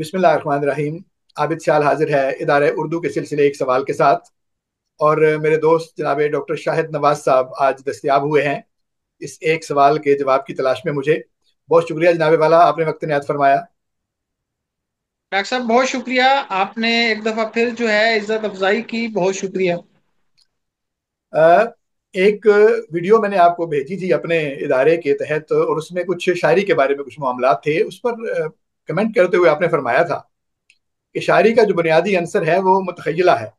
बिस्मिल्लाहिर्रहमानिर्रहीम। आबिद शाल हाजिर है इदारे उर्दू के सिलसिले एक सवाल के साथ। और मेरे दोस्त जनाब डॉक्टर शाहिद नवाज साहब आज दस्तयाब हुए हैं इस एक सवाल के जवाब की तलाश में। मुझे बहुत शुक्रिया जनाब वाला, आपने वक्त नियात फरमाया। डॉक्टर साहब बहुत शुक्रिया। आपने एक दफा फिर जो है इज्जत अफजाई की, बहुत शुक्रिया। अ, एक वीडियो मैंने आपको भेजी थी अपने इदारे के तहत, और उसमें कुछ शायरी के बारे में कुछ मामला थे। उस पर कमेंट करते हुए आपने फरमाया था कि शायरी का जो बुनियादी अंसर है वो मुतखय्यला है।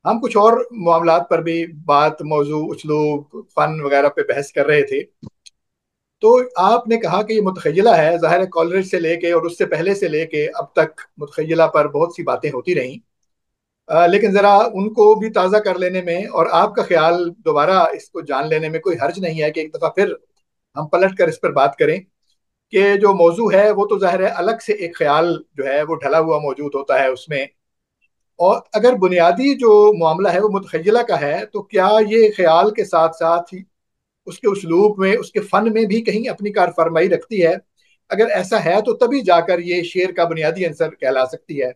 हम कुछ और मामलात पर भी बात, मौजू, उसलूब, फन वगैरह पे बहस कर रहे थे। तो आपने कहा कि ये मुतखय्यला है। ज़ाहिर है कॉलेज से लेके और उससे पहले से लेके अब तक मुतखय्यला पर बहुत सी बातें होती रहीं। लेकिन ज़रा उनको भी ताज़ा कर लेने में और आपका ख्याल दोबारा इसको जान लेने में कोई हर्ज नहीं है कि एक दफ़ा फिर हम पलट कर इस पर बात करें कि जो मौजू है वो तो ज़ाहिर है अलग से एक ख्याल जो है वो ढला हुआ मौजूद होता है उसमें। और अगर बुनियादी जो मामला है वो मुतखय्यला का है, तो क्या ये ख्याल के साथ साथ ही उसके उसलूब में, उसके फन में भी कहीं अपनी कार फरमाई रखती है? अगर ऐसा है तो तभी जाकर ये शेर का बुनियादी अंसर कहला सकती है।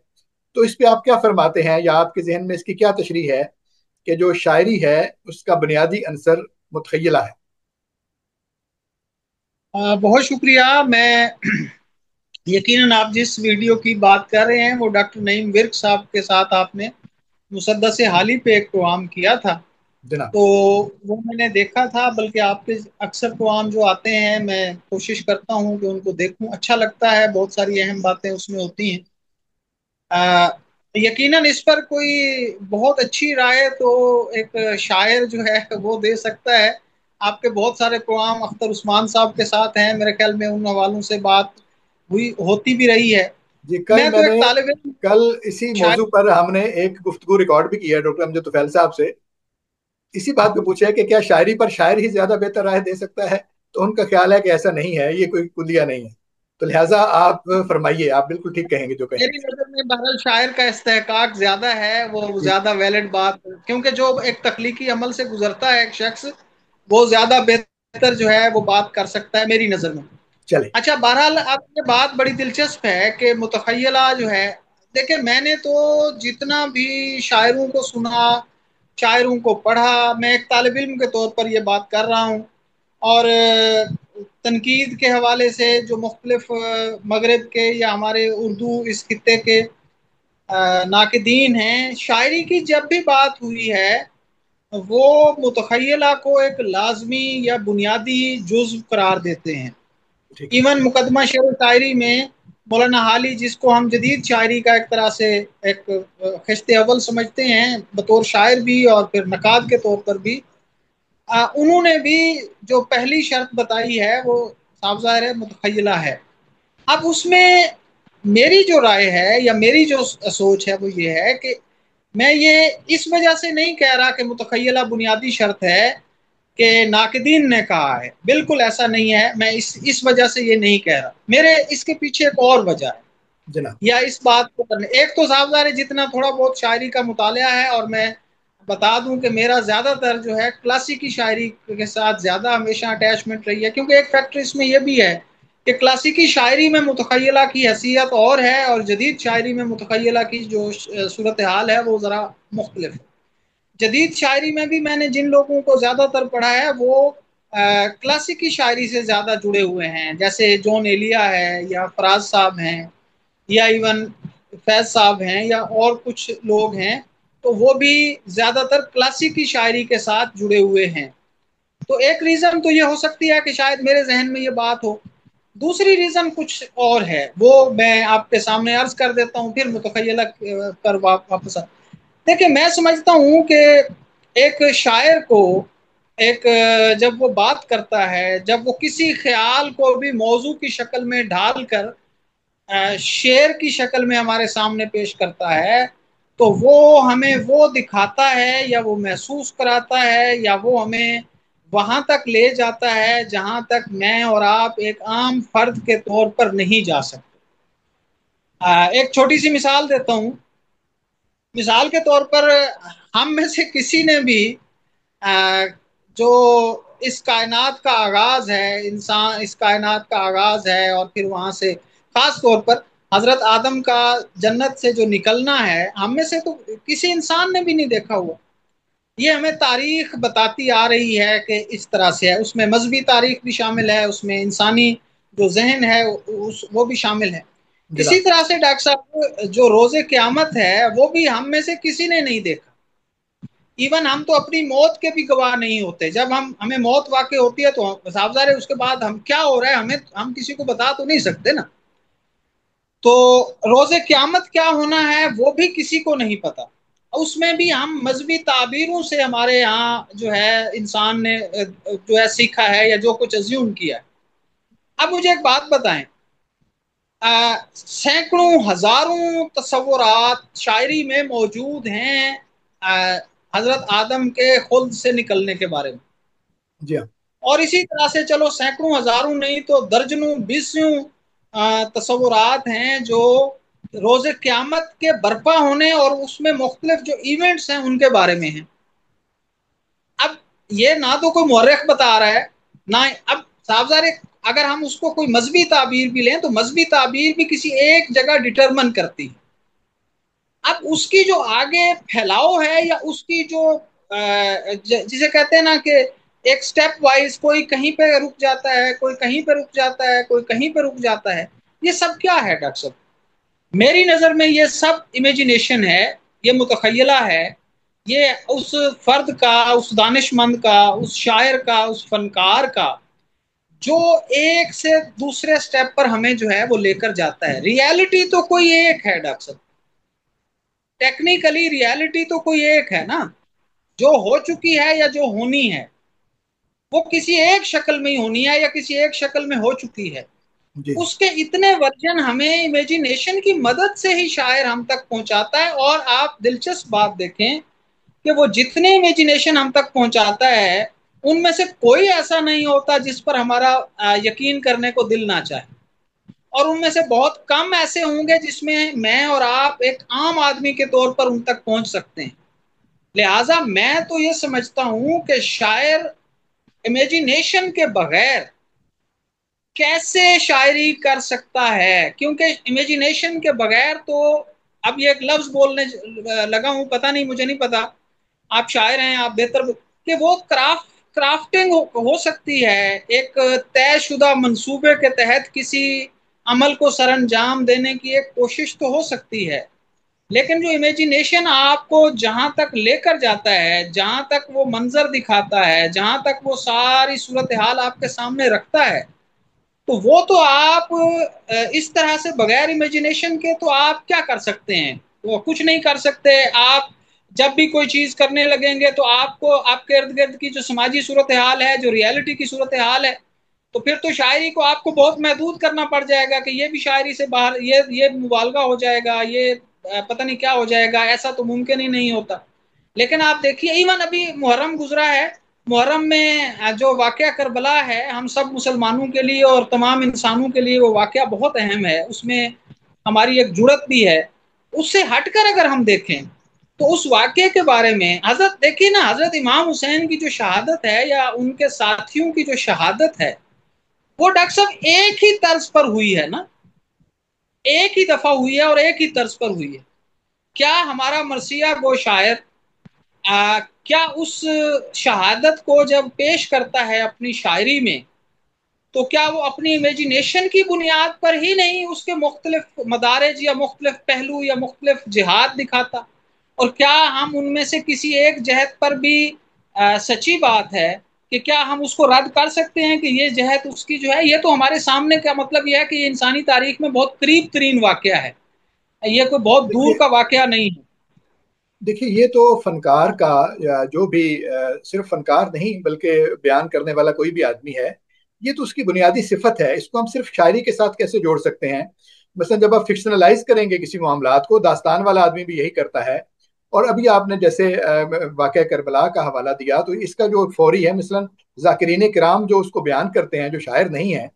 तो इस पे आप क्या फरमाते हैं, या आपके जहन में इसकी क्या तशरीह है कि जो शायरी है उसका बुनियादी अंसर मुतखय्यला है? बहुत शुक्रिया। मैं यकीनन आप जिस वीडियो की बात कर रहे हैं वो डॉक्टर नईम विर्क साहब के साथ आपने मुसद्दस हाली पे एक प्रोग्राम किया था। जनाब। तो वो मैंने देखा था, बल्कि आपके अक्सर प्रोग्राम जो आते हैं मैं कोशिश करता हूँ कि उनको देखूं, अच्छा लगता है, बहुत सारी अहम बातें उसमें होती हैं। आ, यकीनन इस पर कोई बहुत अच्छी राय तो एक शायर जो है वो दे सकता है। आपके बहुत सारे प्रोग्राम अख्तर उस्मान साहब के साथ हैं, मेरे ख्याल में उन हवालों से बात हुई होती भी रही है। जी, कल मैं तो मैंने एक तालिब इल्म कल इसी शायर। मौजू पर हमने एक गुफ्तगू रिकॉर्ड भी किया है डॉक्टर अमजद तुफैल साहब से। इसी बात पे पूछा है कि क्या शायरी पर शायर ही ज्यादा बेहतर राय दे सकता है। तो उनका ख्याल है कि ऐसा नहीं है, ये कोई कुलिया नहीं है। तो लिहाजा आप फरमाइए, आप बिल्कुल ठीक कहेंगे जो मेरी कहेंगे। नजर में बहरहाल शायर का इस्तेहकाक ज्यादा है, वो ठीक। ज्यादा वैलिड बात, क्योंकि जो एक तख्लीकी अमल से गुजरता है एक शख्स, वो ज्यादा बेहतर जो है वो बात कर सकता है मेरी नजर में। चले। अच्छा, बहरहाल अब ये बात बड़ी दिलचस्प है कि मुतखय्यला जो है, देखिए मैंने तो जितना भी शायरों को सुना, शायरों को पढ़ा, मैं एक तालिब इल्म के तौर पर ये बात कर रहा हूँ। और तनकीद के हवाले से जो मुख्तलिफ मगरब के या हमारे उर्दू इस खित्ते के नाकदीन हैं, शायरी की जब भी बात हुई है वो मुतखय्यला को एक लाजमी या बुनियादी जुज़्व करार देते हैं। ठीक है। इवन मुकदमा शेर शायरी में मौलाना हाली, जिसको हम जदीद शायरी का एक तरह से एक खिश्ते अव्वल समझते हैं बतौर शायर भी और फिर नकाद के तौर पर भी, उन्होंने भी जो पहली शर्त बताई है वो साफ ज़ाहिर है मुतखय्यला है। अब उसमें मेरी जो राय है या मेरी जो सोच है वो ये है कि मैं ये इस वजह से नहीं कह रहा कि मुतखय्यला बुनियादी शर्त है कि नाकदीन ने कहा है, बिल्कुल ऐसा नहीं है। मैं इस वजह से ये नहीं कह रहा, मेरे इसके पीछे एक और वजह है। जनाब। या इस बात को करने, एक तो साहबजारे जितना थोड़ा बहुत शायरी का मुताला है, और मैं बता दूं कि मेरा ज्यादातर जो है क्लासिकी शायरी के साथ ज्यादा हमेशा अटैचमेंट रही है, क्योंकि एक फैक्टर इसमें यह भी है कि क्लासिकी शायरी में मुतखय्यला की हैसियत और है, और जदीद शायरी में मुतखय्यला की जो सूरत हाल है वो ज़रा मुख्तलिफ है। जदीद शायरी में भी मैंने जिन लोगों को ज़्यादातर पढ़ा है वो क्लासिकी शायरी से ज़्यादा जुड़े हुए हैं, जैसे जॉन एलिया है या फराज साहब हैं या इवन फैज साहब हैं या और कुछ लोग हैं। तो वो भी ज़्यादातर क्लासिकी शायरी के साथ जुड़े हुए हैं। तो एक रीज़न तो ये हो सकती है कि शायद मेरे जहन में ये बात हो। दूसरी रीज़न कुछ और है, वो मैं आपके सामने अर्ज कर देता हूँ, फिर मुतखय्यला पर वापस। देखिए मैं समझता हूँ कि एक शायर को एक जब वो बात करता है, जब वो किसी ख्याल को भी मौजू की शक्ल में ढाल कर शेर की शक्ल में हमारे सामने पेश करता है, तो वो हमें वो दिखाता है या वो महसूस कराता है या वो हमें वहां तक ले जाता है जहां तक मैं और आप एक आम फर्द के तौर पर नहीं जा सकते। एक छोटी सी मिसाल देता हूँ। मिसाल के तौर पर, हम में से किसी ने भी अ, जो इस कायनात का आगाज है, इंसान इस कायनात का आगाज है और फिर वहां से खास तौर पर हजरत आदम का जन्नत से जो निकलना है, हम में से तो किसी इंसान ने भी नहीं देखा हुआ। ये हमें तारीख बताती आ रही है कि इस तरह से है। उसमें मजहबी तारीख भी शामिल है, उसमें इंसानी जो जहन है वो भी शामिल है। इसी जनाब। तरह से डॉक्टर साहब, जो रोजे क्यामत है वो भी हम में से किसी ने नहीं देखा। इवन हम तो अपनी मौत के भी गवाह नहीं होते। जब हमें मौत वाकई होती है तो साहब ज़ाहिर है उसके बाद हम क्या हो रहा है हमें, हम किसी को बता तो नहीं सकते ना। तो रोजे क्यामत क्या होना है वो भी किसी को नहीं पता। उसमें भी हम मजहबी ताबीरों से हमारे यहाँ जो है इंसान ने जो है सीखा है या जो कुछ अज्यूम किया है। अब मुझे एक बात बताएं, सैकड़ों हजारों तस्वुरात शायरी में मौजूद हैं हजरत आदम के खुल्द से निकलने के बारे में। जी हाँ। और इसी तरह से चलो सैकड़ों हजारों नहीं तो दर्जनों बीसों तस्वुरात हैं जो रोजे क्यामत के बर्पा होने और उसमें मुख्तलिफ जो इवेंट्स हैं उनके बारे में हैं। अब ये ना तो कोई मौरख बता रहा है ना। अब साहबजारे, अगर हम उसको कोई मजहबी ताबीर भी लें तो मजहबी ताबीर भी किसी एक जगह डिटरमन करती है। अब उसकी जो आगे फैलाव है या उसकी जो जिसे कहते हैं ना कि एक स्टेप वाइज कोई कहीं पे रुक जाता है, कोई कहीं पे रुक जाता है, कोई कहीं पे रुक जाता है। ये सब क्या है डॉक्टर साहब? मेरी नजर में ये सब इमेजिनेशन है, ये मुतखयला है। ये उस फर्द का, उस दानिशमंद का, उस शायर का, उस फनकार का जो एक से दूसरे स्टेप पर हमें जो है वो लेकर जाता है। रियलिटी तो कोई एक है डॉक्टर साहब, टेक्निकली रियलिटी तो कोई एक है ना। जो हो चुकी है या जो होनी है वो किसी एक शक्ल में ही होनी है या किसी एक शक्ल में हो चुकी है। जी। उसके इतने वर्जन हमें इमेजिनेशन की मदद से ही शायर हम तक पहुंचाता है। और आप दिलचस्प बात देखें कि वो जितने इमेजिनेशन हम तक पहुंचाता है उनमें से कोई ऐसा नहीं होता जिस पर हमारा यकीन करने को दिल ना चाहे। और उनमें से बहुत कम ऐसे होंगे जिसमें मैं और आप एक आम आदमी के तौर पर उन तक पहुंच सकते हैं। लिहाजा मैं तो ये समझता हूं कि शायर इमेजिनेशन के बगैर कैसे शायरी कर सकता है, क्योंकि इमेजिनेशन के बगैर तो, अब ये एक लफ्ज बोलने लगा हूं, पता नहीं, मुझे नहीं पता, आप शायर हैं, आप बेहतर, कि वो क्राफ्टिंग हो सकती है एक तयशुदा मंसूबे के तहत किसी अमल को सरंजाम देने की एक कोशिश तो हो सकती है। लेकिन जो इमेजिनेशन आपको जहां तक लेकर जाता है, जहां तक वो मंजर दिखाता है, जहां तक वो सारी सूरत हाल आपके सामने रखता है, तो वो तो आप इस तरह से बगैर इमेजिनेशन के तो आप क्या कर सकते हैं? वो कुछ नहीं कर सकते। आप जब भी कोई चीज करने लगेंगे तो आपको आपके इर्द गिर्द की जो समाजी सूरत हाल है, जो रियलिटी की सूरत हाल है, तो फिर तो शायरी को आपको बहुत महदूद करना पड़ जाएगा कि ये भी शायरी से बाहर, ये मुबालगा हो जाएगा, ये पता नहीं क्या हो जाएगा। ऐसा तो मुमकिन ही नहीं होता। लेकिन आप देखिए, इवन अभी मुहर्रम गुजरा है, मुहर्रम में जो वाक़या करबला है, हम सब मुसलमानों के लिए और तमाम इंसानों के लिए वो वाक़या बहुत अहम है। उसमें हमारी एक जुड़त भी है। उससे हटकर अगर हम देखें तो उस वाक़ये के बारे में हजरत, देखिए ना, हजरत इमाम हुसैन की जो शहादत है या उनके साथियों की जो शहादत है, वो डॉक्टर साहब एक ही तर्ज पर हुई है ना, एक ही दफा हुई है और एक ही तर्ज पर हुई है। क्या हमारा मरसिया गो शायर क्या उस शहादत को जब पेश करता है अपनी शायरी में, तो क्या वो अपनी इमेजिनेशन की बुनियाद पर ही नहीं उसके मुख्तलिफ मदारज या मुख्तलिफ पहलू या मुख्तलिफ जिहाद दिखाता? और क्या हम उनमें से किसी एक जहत पर भी सच्ची बात है कि क्या हम उसको रद्द कर सकते हैं कि ये जहत उसकी जो है, ये तो हमारे सामने, का मतलब यह है कि ये इंसानी तारीख में बहुत करीब तरीन वाकया है, ये कोई बहुत दूर देखिए, का वाकया नहीं है। देखिए ये तो फनकार का, या जो भी सिर्फ फनकार नहीं बल्कि बयान करने वाला कोई भी आदमी है, ये तो उसकी बुनियादी सिफत है। इसको हम सिर्फ शायरी के साथ कैसे जोड़ सकते हैं? मसलन जब आप फिक्शनलाइज करेंगे किसी मामलात को, दास्तान वाला आदमी भी यही करता है। और अभी आपने जैसे वाक़या करबला का हवाला दिया, तो इसका जो फौरी है, मसलन जाकिरीन किराम जो उसको बयान करते हैं, जो शायर नहीं है,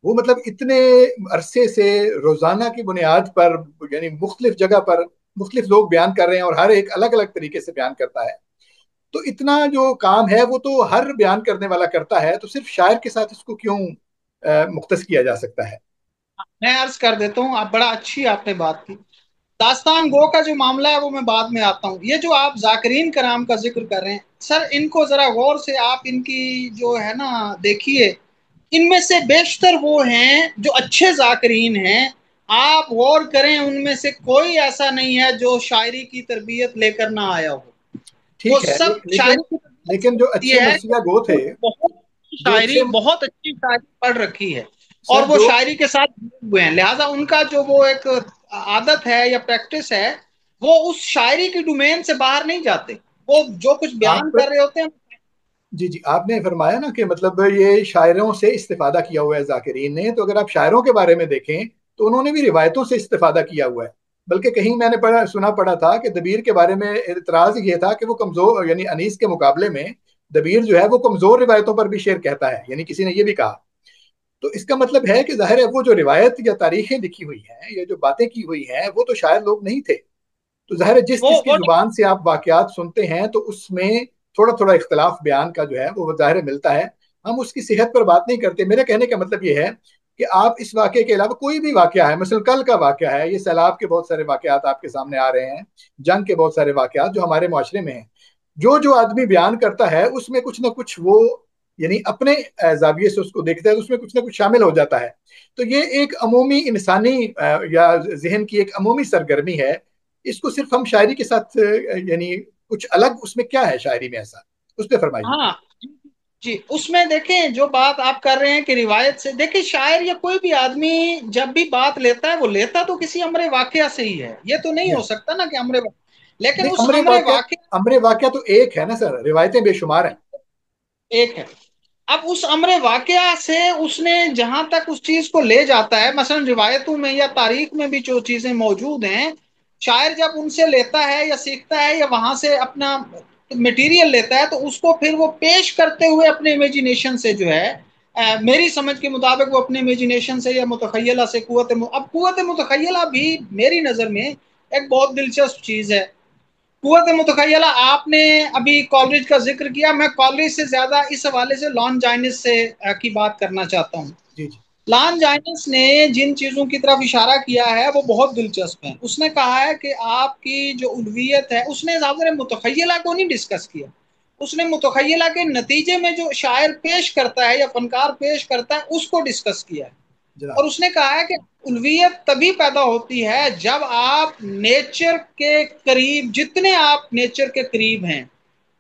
वो मतलब इतने अरसे से रोजाना की बुनियाद पर, यानी मुख्तलिफ जगह पर मुख्तलिफ लोग बयान कर रहे हैं और हर एक अलग अलग तरीके से बयान करता है। तो इतना जो काम है वो तो हर बयान करने वाला करता है, तो सिर्फ शायर के साथ इसको क्यों मुख्तस किया जा सकता है? मैं अर्ज कर देता हूँ, आप बड़ा अच्छी आपने बात की। दास्तान गो का जो मामला है वो मैं बाद में आता हूँ। ये जो आप जाकिरीन कराम का जिक्र कर रहे हैं सर, इनको जरा गौर से आप इनकी जो है ना देखिए, इनमें से बेशतर वो हैं जो अच्छे जाकिरीन हैं। आप गौर करें, उनमें से कोई ऐसा नहीं है जो शायरी की तरबियत लेकर ना आया हो। वो ठीक है, सब लेकिन शायरी की तरबियत लेकिन से जो होती अच्छे है मर्सिया गो थे, कि बहुत अच्छी जो अच्छे, शायरी, बहुत अच्छी शायरी पढ़ रखी है और सर वो जो, शायरी के साथ जुड़े हुए हैं, लिहाजा उनका जो वो एक आदत है या प्रैक्टिस है, वो उस शायरी की डोमेन से बाहर नहीं जाते। वो जो कुछ बयान आप, कर रहे होते हैं। जी जी, आपने फरमाया ना कि मतलब ये शायरों से इस्तिफादा किया हुआ है जाकिरीन ने, तो अगर आप शायरों के बारे में देखें तो उन्होंने भी रिवायतों से इस्तिफादा किया हुआ है। बल्कि कहीं मैंने पढ़ा था कि दबीर के बारे में इतराज ये था कि वो कमजोर, यानी अनीस के मुकाबले में दबीर जो है वो कमजोर रिवायतों पर भी शेर कहता है, यानी किसी ने ये भी कहा। तो इसका मतलब है कि जाहिर है वो जो रिवायत या तारीखें लिखी हुई हैं या जो बातें की हुई हैं वो तो शायर लोग नहीं थे। तो जाहिर है जिस जिसकी वो जुबान से आप वाकयात सुनते हैं तो उसमें थोड़ा थोड़ा इख्तलाफ बयान का जो है वो जाहिर है मिलता है। हम उसकी सेहत पर बात नहीं करते। मेरे कहने का मतलब ये है कि आप इस वाक्य के अलावा कोई भी वाक्य है, मसलन कल का वाक्य है, ये सैलाब के बहुत सारे वाकयात आपके सामने आ रहे हैं, जंग के बहुत सारे वाकयात जो हमारे माशरे में हैं, जो जो आदमी बयान करता है उसमें कुछ ना कुछ वो, यानी अपने जाविये से उसको देखता है तो उसमें कुछ ना कुछ शामिल हो जाता है। तो ये एक अमूमी इंसानी या जहन की एक अमूमी सरगर्मी है। इसको सिर्फ हम शायरी के साथ यानी कुछ अलग उसमें क्या है शायरी में ऐसा, उस पर फरमाइए। हाँ जी, उसमें देखें जो बात आप कर रहे हैं कि रिवायत से, देखिए शायर या कोई भी आदमी जब भी बात लेता है वो लेता तो किसी अमरे वाकया से ही है। ये तो नहीं हो या सकता ना कि लेकिन नहीं, उस अमरे वाकया अमरे वाकया तो एक है ना सर, रिवायतें बेशुमार हैं। एक है। अब उस अमरे वाकया से उसने जहां तक उस चीज को ले जाता है, मसलन रिवायतों में या तारीख में भी जो चीजें मौजूद हैं, शायर जब उनसे लेता है या सीखता है या वहां से अपना मटेरियल लेता है, तो उसको फिर वो पेश करते हुए अपने इमेजिनेशन से जो है, मेरी समझ के मुताबिक वो अपने इमेजिनेशन से या मुतखयला से अब कुव्वत मुतखयला भी मेरी नजर में एक बहुत दिलचस्प चीज है। कुव्वत मुतखय्यला, आपने अभी कॉलरिज का जिक्र किया, मैं कॉलरिज से ज्यादा इस हवाले से लॉन जाइनिस से की बात करना चाहता हूँ। जी जी। लॉन जाइनिस ने जिन चीजों की तरफ इशारा किया है वो बहुत दिलचस्प है। उसने कहा है कि आपकी जो उल्वियत है, उसने ज्यादा मुतखय्यला को नहीं डिस्कस किया, उसने मुतखय्यला के नतीजे में जो शायर पेश करता है या फनकार पेश करता है उसको डिस्कस किया है। और जनाब। उसने कहा है कि उल्वियत तभी पैदा होती है जब आप नेचर के करीब, जितने आप नेचर के करीब हैं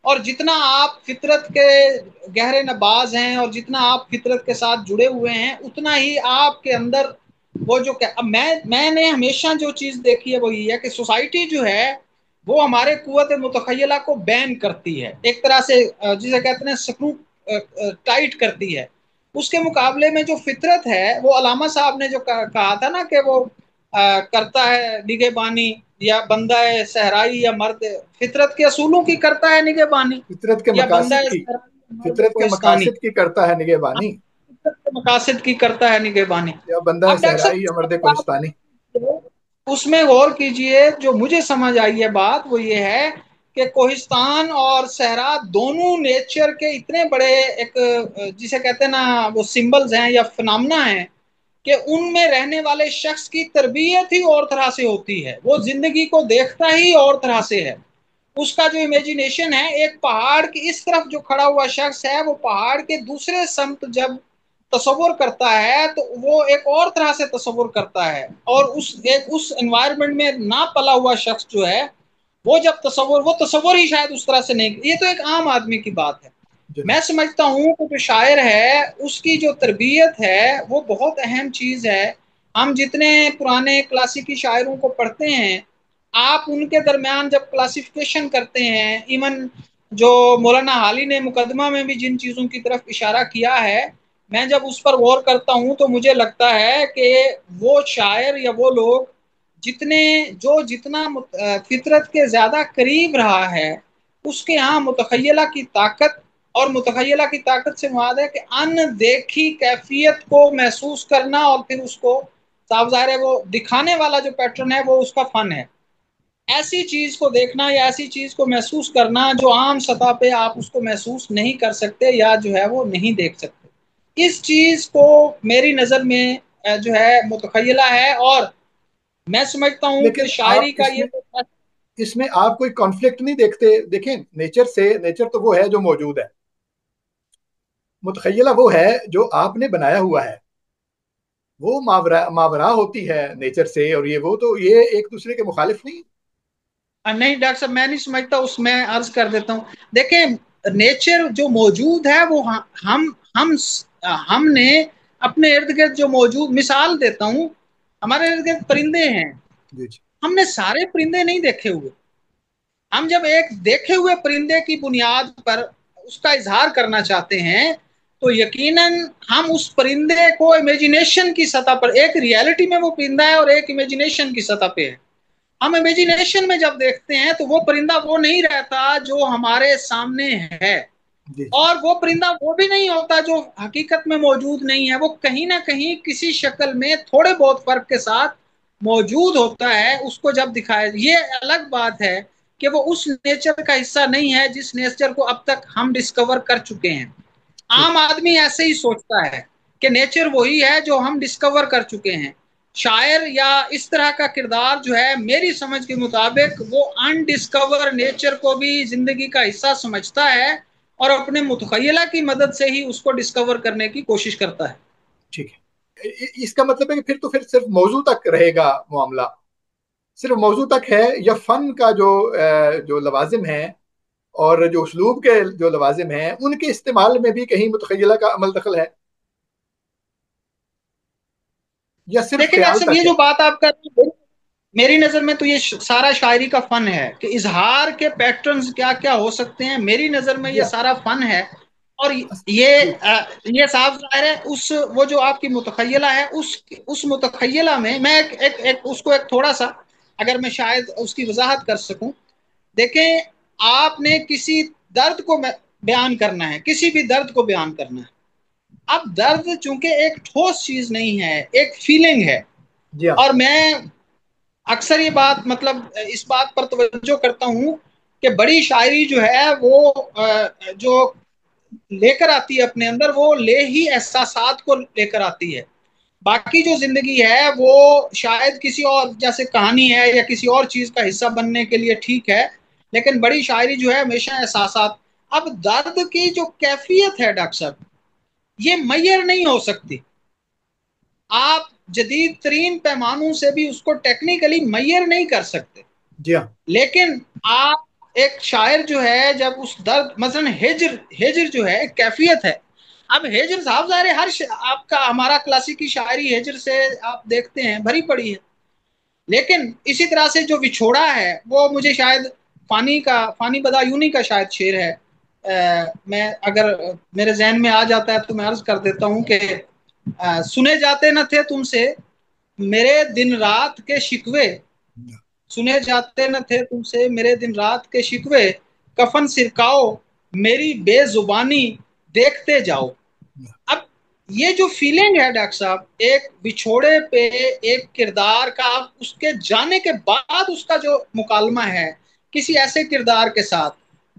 और जितना आप फितरत के गहरे नबाज हैं और जितना आप फितरत के साथ जुड़े हुए हैं, उतना ही आपके अंदर वो जो अब मैंने हमेशा जो चीज देखी है वो ये है कि सोसाइटी जो है वो हमारे कुव्वत मुतखय्यला को बैन करती है, एक तरह से जिसे कहते हैं स्क्रू टाइट करती है। उसके मुकाबले में जो फितरत है, वो अलामा साहब ने जो कहा था ना कि वो करता है निगहबानी, या बंदा है सहराई या मर्द फितरत के असूलों की करता है निगहबानी, फितरत के या बंदा मकासिद है की, सहराई या मर्द फितरत के कोहिस्तानी, मकासिद की करता है निगहबानी, फितरत के मकासद की करता है निगहबानी। या बंदा है अब डॉक्टर सहराई या मर्द कोहिस्तानी। साहब उसमें गौर कीजिए, जो मुझे समझ आई है बात वो ये है कि कोहिस्तान और सहरा दोनों नेचर के इतने बड़े एक जिसे कहते हैं ना वो सिंबल्स हैं या फिनोमेना हैं कि उनमें रहने वाले शख्स की तरबियत ही और तरह से होती है, वो जिंदगी को देखता ही और तरह से है। उसका जो इमेजिनेशन है, एक पहाड़ की इस तरफ जो खड़ा हुआ शख्स है वो पहाड़ के दूसरे समत जब तस्वुर करता है तो वो एक और तरह से तस्वुर करता है, और उस एनवायरनमेंट में ना पला हुआ शख्स जो है वो जब वो तस्वुर ही शायद उस तरह से नहीं, ये तो एक आम आदमी की बात है। मैं जनाब। समझता हूँ कि जो शायर है उसकी जो तरबियत है वो बहुत अहम चीज है। हम जितने पुराने क्लासिकी शायरों को पढ़ते हैं, आप उनके दरमियान जब क्लासिफिकेशन करते हैं, इवन जो मौलाना हाली ने मुकदमा में भी जिन चीजों की तरफ इशारा किया है, मैं जब उस पर गौर करता हूँ तो मुझे लगता है कि वो शायर या वो लोग जितना फितरत के ज्यादा करीब रहा है, उसके यहाँ मुतखय्यला की ताकत, और मुतखय्यला की ताकत से मुराद है कि अनदेखी कैफियत को महसूस करना और फिर उसको साफ ज़ाहिर है वो दिखाने वाला जो पैटर्न है वो उसका फन है। ऐसी चीज को देखना या ऐसी चीज को महसूस करना जो आम सतह पे आप उसको महसूस नहीं कर सकते या जो है वो नहीं देख सकते, इस चीज को मेरी नजर में जो है मुतखय्यला है। और मैं समझता हूँ कि लेकिन शायरी आप का ये इसमें आप कोई कॉन्फ्लिक्ट नहीं देखते? देखें, नेचर तो वो है जो मौजूद है, मुतखय्यला वो है जो आपने बनाया हुआ है। वो मावरा मावरा होती है नेचर से, और ये एक दूसरे के मुखालिफ नहीं। नहीं डॉक्टर साहब, मैं नहीं समझता, उसमें अर्ज कर देता हूँ। देखिए, नेचर जो मौजूद है वो हम हमने अपने इर्द गिर्द जो मौजूद, मिसाल देता हूँ, हमारे इर्द गिर्द परिंदे हैं, जी जी। हमने सारे परिंदे नहीं देखे हुए। हम जब एक देखे हुए परिंदे की बुनियाद पर उसका इजहार करना चाहते हैं, तो यकीनन हम उस परिंदे को इमेजिनेशन की सतह पर, एक रियलिटी में वो परिंदा है और एक इमेजिनेशन की सतह पे है। हम इमेजिनेशन में जब देखते हैं तो वो परिंदा वो नहीं रहता जो हमारे सामने है, जी जी। और वो परिंदा वो भी नहीं होता जो हकीकत में मौजूद नहीं है। वो कहीं ना कहीं किसी शक्ल में थोड़े बहुत फर्क के साथ मौजूद होता है। उसको जब दिखाया, ये अलग बात है कि वो उस नेचर का हिस्सा नहीं है जिस नेचर को अब तक हम डिस्कवर कर चुके हैं। ठीक आम आदमी ऐसे ही सोचता है कि नेचर वही है जो हम डिस्कवर कर चुके हैं। शायर या इस तरह का किरदार जो है, मेरी समझ के मुताबिक वो अनडिस्कवर नेचर को भी जिंदगी का हिस्सा समझता है और अपने मुतखय्यला की मदद से ही उसको डिस्कवर करने की कोशिश करता है। ठीक है। इसका मतलब है कि फिर सिर्फ मौजू तक रहेगा मामला, सिर्फ मौजू तक है, या फन का जो लवाजिम है और जो उसलूब के जो लवाजिम हैं उनके इस्तेमाल में भी कहीं मुतखय्यला का अमल दखल है, या सिर्फ लेकिन ख्याल ऐसे तक ये है? जो बात आप कर रहे हैं, मेरी नजर में तो ये सारा शायरी का फन है कि इजहार के पैटर्न्स क्या क्या हो सकते हैं। मेरी नजर में जी ये हाँ। सारा फन है। और जी। ये साफ जाहिर है, उस वो जो आपकी मुतखय्यला है, उस मुतखय्यला में मैं उसको एक थोड़ा सा, अगर मैं शायद उसकी वजाहत कर सकूं। देखें, आपने किसी दर्द को बयान करना है, किसी भी दर्द को बयान करना है। अब दर्द चूंकि एक ठोस चीज नहीं है, एक फीलिंग है। जी हाँ। और मैं अक्सर ये बात, मतलब इस बात पर तवज्जो करता हूँ कि बड़ी शायरी जो है वो जो लेकर आती है अपने अंदर, वो ले ही एहसासात को लेकर आती है। बाकी जो जिंदगी है वो शायद किसी और, जैसे कहानी है या किसी और चीज का हिस्सा बनने के लिए ठीक है, लेकिन बड़ी शायरी जो है हमेशा एहसासात। अब दर्द की जो कैफियत है डॉक्टर साहब, ये मैयर नहीं हो सकती। आप जदीद तरीन पैमानों से भी उसको टेक्निकली मैयर नहीं कर सकते। जी हाँ। लेकिन आप, एक शायर जो है जब उस दर्द, मसलन हिजर, हिजर जो है एक कैफियत है। अब हिजर साहब ज़ाहिर है, आपका हमारा क्लासिकी शायरी हिजर से आप देखते हैं भरी पड़ी है। लेकिन इसी तरह से जो विछोड़ा है, वो मुझे शायद फानी बदायूनी का शायद शेर है। मैं अगर मेरे जहन में आ जाता है तो मैं अर्ज कर देता हूँ कि सुने जाते न थे तुमसे मेरे दिन रात के शिकवे, सुने जाते न थे तुमसे मेरे दिन रात के शिकवे, कफन सिरकाओ मेरी बेजुबानी देखते जाओ। अब ये जो फीलिंग है डॉक्टर साहब, एक बिछोड़े पे एक किरदार का, उसके जाने के बाद उसका जो मुकालमा है किसी ऐसे किरदार के साथ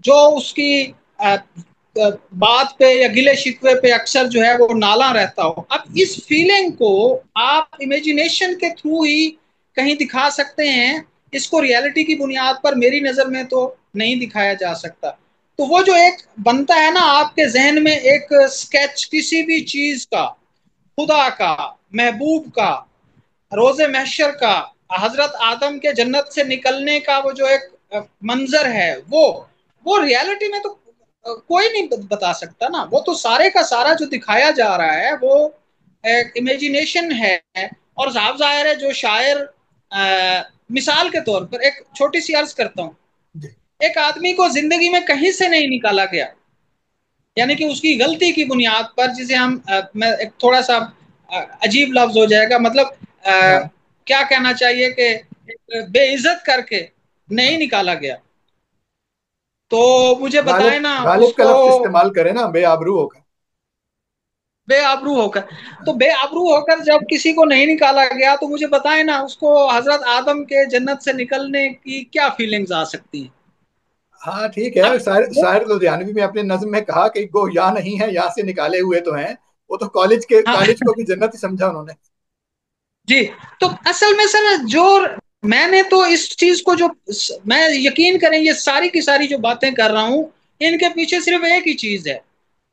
जो उसकी बात पे या गिले शिकवे पे अक्सर जो है वो नाला रहता हो। अब इस फीलिंग को आप इमेजिनेशन के थ्रू ही कहीं दिखा सकते हैं। इसको रियलिटी की बुनियाद पर मेरी नजर में तो नहीं दिखाया जा सकता। तो वो जो एक बनता है ना आपके जहन में, एक स्केच किसी भी चीज का, खुदा का, महबूब का, रोजे महशर का, हजरत आदम के जन्नत से निकलने का वो जो एक मंजर है, वो रियलिटी में तो कोई नहीं बता सकता ना। वो तो सारे का सारा जो दिखाया जा रहा है वो एक इमेजिनेशन है। और साफ जाहिर है, जो शायर मिसाल के तौर पर एक छोटी सी अर्ज करता हूँ, जी। एक आदमी को जिंदगी में कहीं से नहीं निकाला गया, यानी कि उसकी गलती की बुनियाद पर, जिसे हम मैं एक थोड़ा सा अजीब लफ्ज हो जाएगा, मतलब हाँ क्या कहना चाहिए कि बेइज्जत करके नहीं हाँ। निकाला गया। तो मुझे बताए गालिब ना गालिब का उसको, लफ्ज इस्तेमाल करें ना, बेआबरू होकर। बेआबरू होकर। तो बेआबरू होकर जब किसी को नहीं निकाला गया, तो मुझे बताए ना उसको हजरत आदम के जन्नत से निकलने की क्या फीलिंग्स आ सकती हैं। हाँ ठीक है, अब शायर वो, शायर लुधियानवी में अपने नज्म में कहा कि गो यहाँ नहीं है, यहाँ से निकाले हुए तो हैं। वो तो कॉलेज हाँ, को भी जन्नत ही समझा उन्होंने। जी। तो असल में सर जो मैंने तो इस चीज को जो मैं यकीन करें ये सारी की सारी जो बातें कर रहा हूं इनके पीछे सिर्फ एक ही चीज है।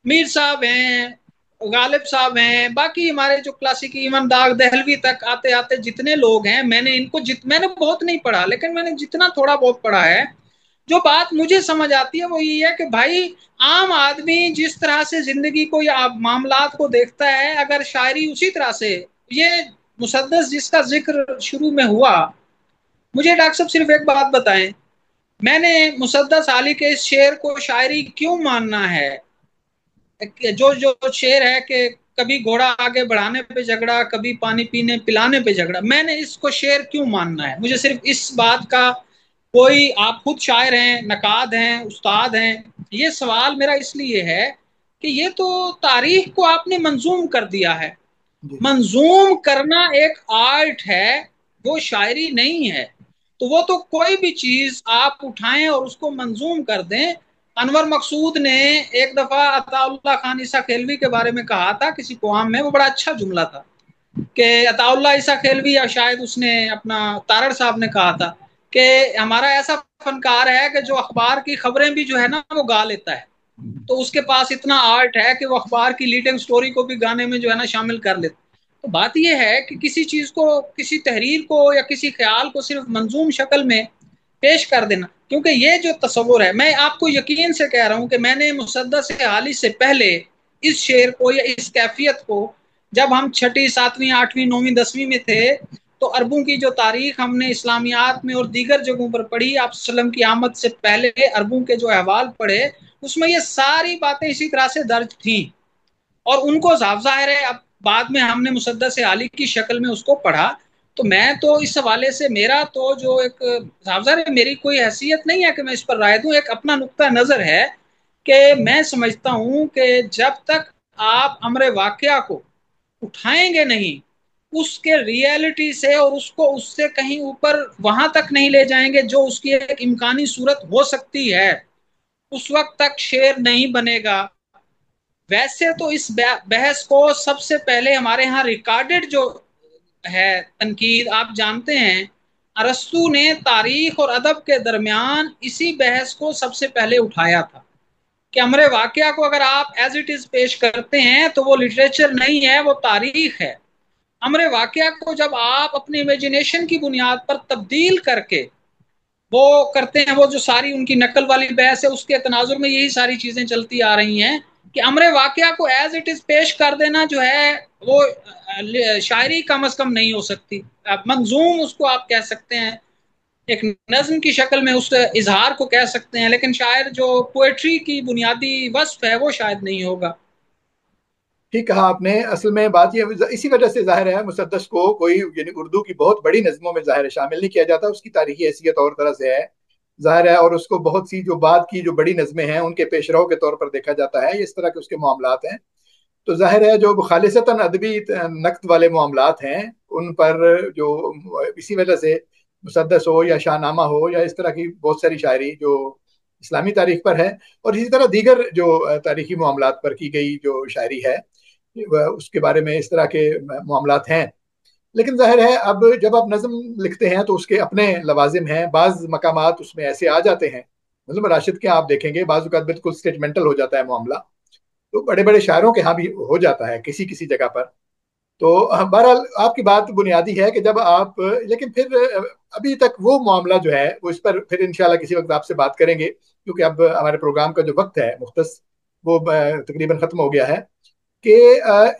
मीर साहब हैं, गालिब साहब हैं, बाकी हमारे जो क्लासिकी इवन दाग दहलवी तक आते आते जितने लोग हैं, मैंने इनको मैंने बहुत नहीं पढ़ा लेकिन मैंने जितना थोड़ा बहुत पढ़ा है, जो बात मुझे समझ आती है वो ये है कि भाई आम आदमी जिस तरह से जिंदगी को या मामलात को देखता है, अगर शायरी उसी तरह से, ये मुसद्दस जिसका जिक्र शुरू में हुआ, मुझे डॉक्टर साहब सिर्फ एक बात बताएं, मैंने मुसद्दस अली के इस शेर को शायरी क्यों मानना है, जो जो शेर है कि कभी घोड़ा आगे बढ़ाने पे झगड़ा, कभी पानी पीने पिलाने पे झगड़ा, मैंने इसको शेर क्यों मानना है, मुझे सिर्फ इस बात का, कोई आप खुद शायर हैं, नकाद हैं, उस्ताद हैं, ये सवाल मेरा इसलिए है कि ये तो तारीख को आपने मंजूम कर दिया है। जी। मंजूम करना एक आर्ट है, वो शायरी नहीं है। तो वो तो कोई भी चीज आप उठाएं और उसको मंजूम कर दें। अनवर मकसूद ने एक दफा अताउल्लाह खान ईसा खेलवी के बारे में कहा था किसी पोआम में, वो बड़ा अच्छा जुमला था कि अताउल्लाह ईसा खेलवी या शायद उसने अपना तारड़ साहब ने कहा था कि हमारा ऐसा फनकार है कि जो अखबार की खबरें भी जो है ना वो गा लेता है, तो उसके पास इतना आर्ट है कि वो अखबार की लीडिंग स्टोरी को भी गाने में जो है ना शामिल कर लेता। तो बात यह है कि किसी चीज को, किसी तहरीर को या किसी ख्याल को सिर्फ मंजूम शक्ल में पेश कर देना, क्योंकि ये जो तस्वुर है, मैं आपको यकीन से कह रहा हूं कि मैंने मुसद्दस हाली से पहले इस शेर को या इस कैफियत को, जब हम छठी सातवीं आठवीं नौवीं दसवीं में थे, तो अरबों की जो तारीख हमने इस्लामियात में और दीगर जगहों पर पढ़ी, आप सल्लम की आमद से पहले अरबों के जो अहवाल पढ़े, उसमें ये सारी बातें इसी तरह से दर्ज थी। और उनको साफ जाहिर है अब बाद में हमने मुसद्दस आली की शक्ल में उसको पढ़ा। तो मैं तो इस हवाले से मेरा तो जो एक साफ जाहिर है, मेरी कोई हैसियत नहीं है कि मैं इस पर राय दूं, एक अपना नुक्ता नजर है कि मैं समझता हूं कि जब तक आप अमर वाकया को उठाएंगे नहीं, उसके रियलिटी से और उसको उससे कहीं ऊपर वहां तक नहीं ले जाएंगे जो उसकी एक इम्कानी सूरत हो सकती है, उस वक्त तक शेर नहीं बनेगा। वैसे तो इस बहस को सबसे पहले हमारे यहाँ रिकॉर्डेड जो है तनकीद, आप जानते हैं, अरस्तु ने तारीख और अदब के दरमियान इसी बहस को सबसे पहले उठाया था कि अमरे वाकया को अगर आप एज इट इज पेश करते हैं तो वो लिटरेचर नहीं है, वो तारीख है। अमरे वाकया को जब आप अपने इमेजिनेशन की बुनियाद पर तब्दील करके वो करते हैं, वो जो सारी उनकी नकल वाली बहस है उसके तनाजुर में यही सारी चीजें चलती आ रही हैं कि अमरे वाकया को एज इट इज पेश कर देना जो है वो शायरी कम अज कम नहीं हो सकती। आप मंजूम उसको आप कह सकते हैं, एक नज्म की शक्ल में उस इजहार को कह सकते हैं, लेकिन शायर जो पोएट्री की बुनियादी वस्फ है वो शायद नहीं होगा। ठीक कहा आपने। असल में बात ये, इसी वजह से जाहिर है मुसद्दस को कोई यानी उर्दू की बहुत बड़ी नज़मों में जाहिर है शामिल नहीं किया जाता, उसकी तारीखी हैसियत और तरह से है जाहिर है, और उसको बहुत सी जो बाद की जो बड़ी नज़में हैं उनके पेशरो के तौर पर देखा जाता है, इस तरह के उसके मामलात हैं। तो जाहिर है जो खालिसतन अदबी नक़्द वाले मामलात हैं उन पर जो, इसी वजह से मुसद्दस हो या शाहनामा हो या इस तरह की बहुत सारी शायरी जो इस्लामी तारीख पर है, और इसी तरह दीगर जो तारीखी मामलात पर की गई जो शायरी है उसके बारे में इस तरह के मामलात हैं। लेकिन जाहिर है अब जब आप नज्म लिखते हैं तो उसके अपने लवाजिम हैं, बाज मकामात उसमें ऐसे आ जाते हैं, मतलब राशिद के आप देखेंगे बाज़ औक़ात बिल्कुल स्टेटमेंटल हो जाता है मामला, तो बड़े बड़े शायरों के यहाँ भी हो जाता है किसी किसी जगह पर। तो बहरहाल आपकी बात बुनियादी है कि जब आप, लेकिन फिर अभी तक वो मामला जो है वो, इस पर फिर इंशाल्लाह किसी वक्त आपसे बात करेंगे, क्योंकि अब हमारे प्रोग्राम का जो वक्त है मुख्तस वो तकरीबन ख़त्म हो गया है। कि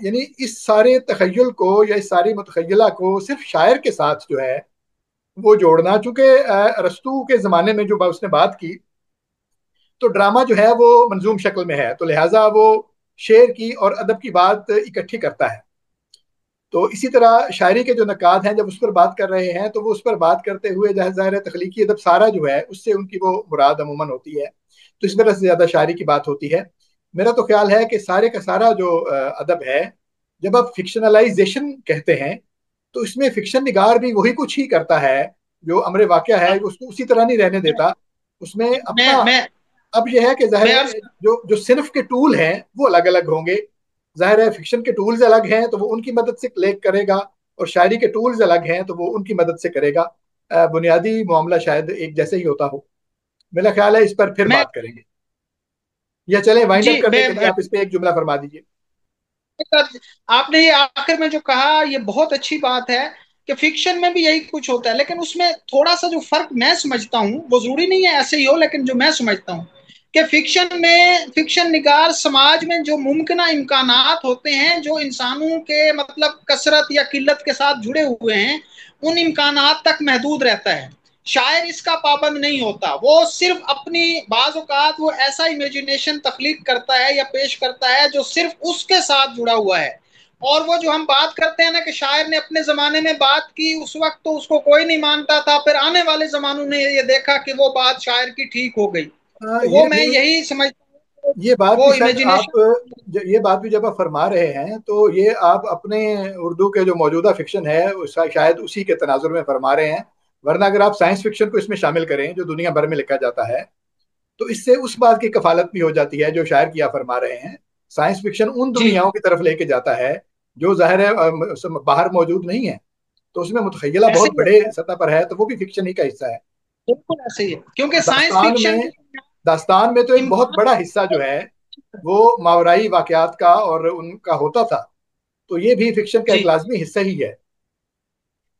यानी इस सारे तखय्युल को या इस सारी मुतखय्यला को सिर्फ शायर के साथ जो है वो जोड़ना, चूंकि अरस्तू के ज़माने में जो उसने बात की तो ड्रामा जो है वो मंजूम शक्ल में है, तो लिहाजा वो शेर की और अदब की बात इकट्ठी करता है। तो इसी तरह शायरी के जो नकाद हैं जब उस पर बात कर रहे हैं तो वो उस पर बात करते हुए ज़ाहिर है तख्लीकी अदब सारा जो है उससे उनकी वो मुराद अमूमन होती है, तो इस वजह से ज़्यादा शायरी की बात होती है। मेरा तो ख्याल है कि सारे का सारा जो अदब है, जब आप फिक्शनलाइजेशन कहते हैं तो इसमें फिक्शन निगार भी वही कुछ ही करता है, जो अमर वाक़या है उसको उसी तरह नहीं रहने देता, उसमें अपना। मैं अब यह है कि जाहिर मैं अर्ज है जो जो सिर्फ के टूल हैं वो अलग अलग होंगे, जाहिर है फिक्शन के टूल्स अलग हैं तो वो उनकी मदद से क्लेक करेगा, और शायरी के टूल्स अलग हैं, तो वो उनकी मदद से करेगा। बुनियादी मामला शायद एक जैसे ही होता हो। मेरा ख्याल है इस पर फिर मैं बात करेंगे। या चले वाइंड जी अप करने के लिए मैं आप इस पे एक जुमला फरमा दीजिए। आपने ये आखिर में जो कहा ये बहुत अच्छी बात है कि फिक्शन में भी यही कुछ होता है, लेकिन उसमें थोड़ा सा जो फर्क मैं समझता हूँ, वो जरूरी नहीं है ऐसे ही हो, लेकिन जो मैं समझता हूँ कि फिक्शन निगार समाज में जो मुमकिन इम्कानात होते हैं, जो इंसानों के मतलब कसरत या किल्लत के साथ जुड़े हुए हैं, उन इम्कानात तक महदूद रहता है। शायर इसका पाबंद नहीं होता, वो सिर्फ अपनी बाज औकात वो ऐसा इमेजिनेशन तख्लीक करता है या पेश करता है जो सिर्फ उसके साथ जुड़ा हुआ है। और वो जो हम बात करते हैं ना कि शायर ने अपने जमाने में बात की, उस वक्त तो उसको कोई नहीं मानता था, फिर आने वाले जमानों ने ये देखा कि वो बात शायर की ठीक हो गई, तो वो ये मैं भी यही समझता हूँ। ये बात भी वो शायद आप इमेजिनेशन। ये बात भी जब आप फरमा रहे हैं, तो ये आप अपने उर्दू के जो मौजूदा फिक्शन है उसका शायद उसी के तनाजुर में फरमा रहे हैं। वरना अगर आप साइंस फिक्शन को इसमें शामिल करें जो दुनिया भर में लिखा जाता है, तो इससे उस बात की कफालत भी हो जाती है जो शायर की आप फरमा रहे हैं। साइंस फिक्शन उन जी दुनियाओं की तरफ लेके जाता है जो जाहिर है बाहर मौजूद नहीं है। तो उसमें मुतखय्यला ऐसे बहुत ही बड़े होता है, सतह पर है, तो वो भी फिक्शन ही का हिस्सा है। बिल्कुल ऐसे ही है, क्योंकि और साइंस फिक्शन दास्तान में तो एक बहुत इम्कान बड़ा हिस्सा जो है वो मावराई वाकयात का और उनका होता था। तो ये भी फिक्शन का एक जी लाजमी हिस्सा ही है।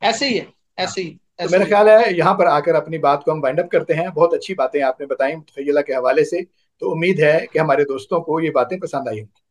ऐसे ही है, हाँ। ऐसे ही तो ऐसे मेरा ही है। ख्याल है यहाँ पर आकर अपनी बात को हम वाइंड अप करते हैं। बहुत अच्छी बातें आपने बताई मुतखय्यला के हवाले से। तो उम्मीद है कि हमारे दोस्तों को ये बातें पसंद आई होंगी।